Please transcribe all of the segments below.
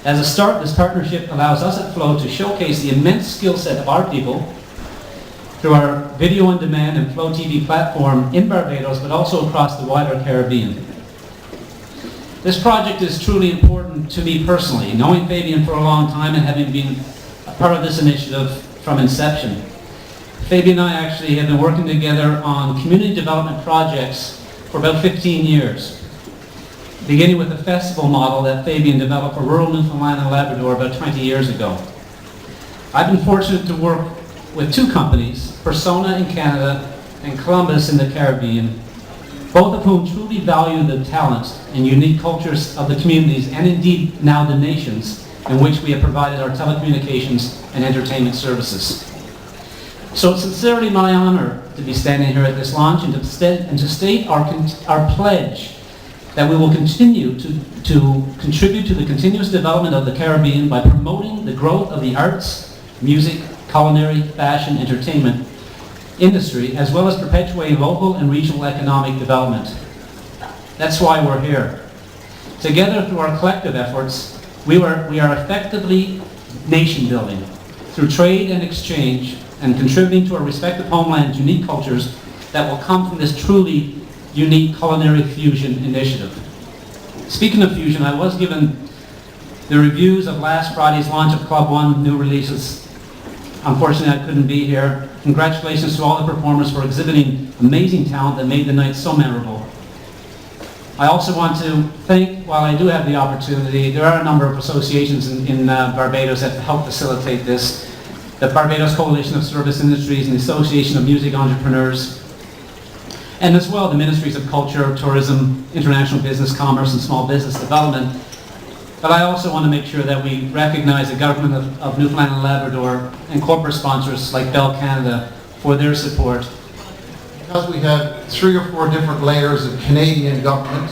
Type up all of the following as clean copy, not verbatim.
As a start, this partnership allows us at Flow to showcase the immense skill set of our people through our video on demand and Flow TV platform in Barbados, but also across the wider Caribbean. This project is truly important to me personally, knowing Fabian for a long time and having been a part of this initiative from inception. Fabian and I actually have been working together on community development projects for about 15 years, beginning with the festival model that Fabian developed for rural Newfoundland and Labrador about 20 years ago. I've been fortunate to work with two companies, Persona in Canada and Columbus in the Caribbean, both of whom truly value the talent and unique cultures of the communities and indeed now the nations in which we have provided our telecommunications and entertainment services. So it's sincerely my honor to be standing here at this launch and to state our pledge that we will continue to contribute to the continuous development of the Caribbean by promoting the growth of the arts, music, culinary, fashion, entertainment industry, as well as perpetuating local and regional economic development. That's why we're here. Together, through our collective efforts, we are effectively nation building through trade and exchange and contributing to our respective homeland's unique cultures that will come from this truly unique culinary fusion initiative. Speaking of fusion, I was given the reviews of last Friday's launch of Club One new releases. Unfortunately, I couldn't be here. Congratulations to all the performers for exhibiting amazing talent that made the night so memorable. I also want to thank, while I do have the opportunity, there are a number of associations in Barbados that help facilitate this. The Barbados Coalition of Service Industries and the Association of Music Entrepreneurs, and as well the Ministries of Culture, Tourism, International Business, Commerce and Small Business Development. But I also want to make sure that we recognize the government of Newfoundland and Labrador and corporate sponsors like Bell Canada for their support. Because we have 3 or 4 different layers of Canadian government,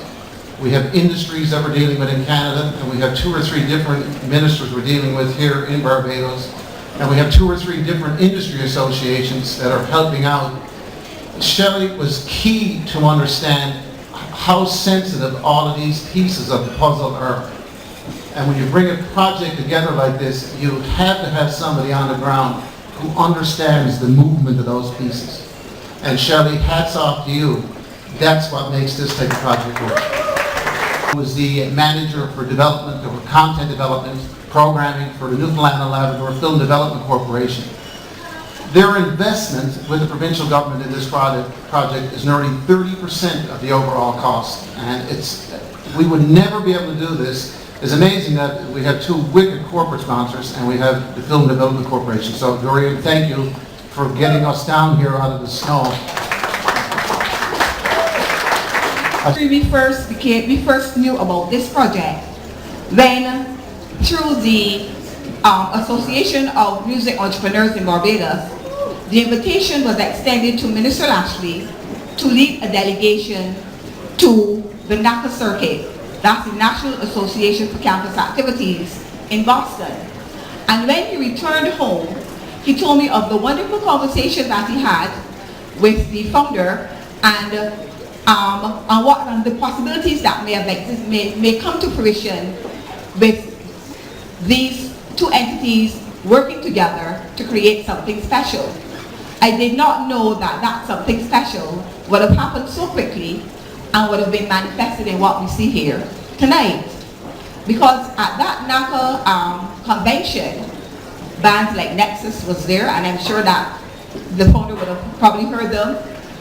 we have industries that we're dealing with in Canada, and we have 2 or 3 different ministers we're dealing with here in Barbados, and we have 2 or 3 different industry associations that are helping out. Shelley was key to understand how sensitive all of these pieces of the puzzle are. And when you bring a project together like this, you have to have somebody on the ground who understands the movement of those pieces. And Shelley, hats off to you. That's what makes this type of project work. I was the manager for development, or content development, programming for the Newfoundland and Labrador Film Development Corporation. Their investment with the provincial government in this project is nearly 30% of the overall cost. And we would never be able to do this. It's amazing that we have 2 wicked corporate sponsors and we have the Film Development Corporation. So, Roary, thank you for getting us down here out of the snow. We first knew about this project when, through the Association of Music Entrepreneurs in Barbados, the invitation was extended to Minister Lashley to lead a delegation to the NACA circuit. That's the National Association for Campus Activities in Boston. And when he returned home, he told me of the wonderful conversation that he had with the founder and the possibilities that may come to fruition with these 2 entities working together to create something special. I did not know that something special would have happened so quickly and would have been manifested in what we see here tonight. Because at that NACA convention, bands like Nexus was there, and I'm sure that the founder would have probably heard them,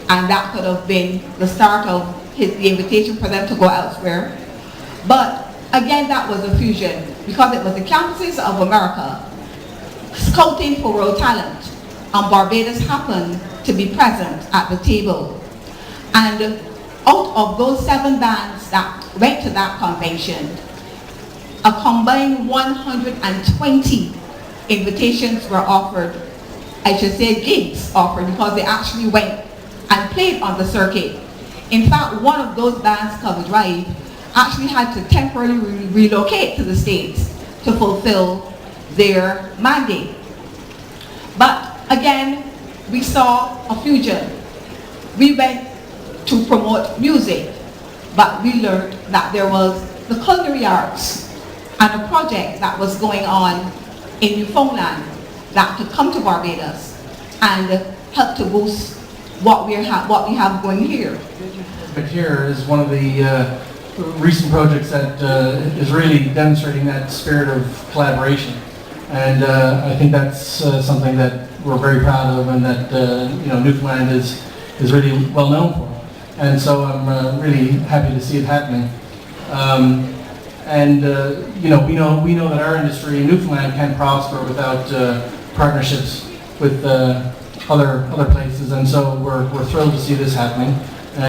and that could have been the start of the invitation for them to go elsewhere. But again, that was a fusion, because it was the campuses of America scouting for world talent, and Barbados happened to be present at the table. And out of those 7 bands that went to that convention, a combined 120 invitations were offered. I should say gigs offered, because they actually went and played on the circuit. In fact, one of those bands, called Reid, actually had to temporarily relocate to the States to fulfill their mandate. But again, we saw a fusion. We went to promote music, but we learned that there was the culinary arts and a project that was going on in Newfoundland that could come to Barbados and help to boost what we have going here. Here is one of the recent projects that is really demonstrating that spirit of collaboration, and I think that's something that we're very proud of, and that Newfoundland is really well known for. And so I'm really happy to see it happening. We know that our industry in Newfoundland can prosper without partnerships with other places, and so we're thrilled to see this happening.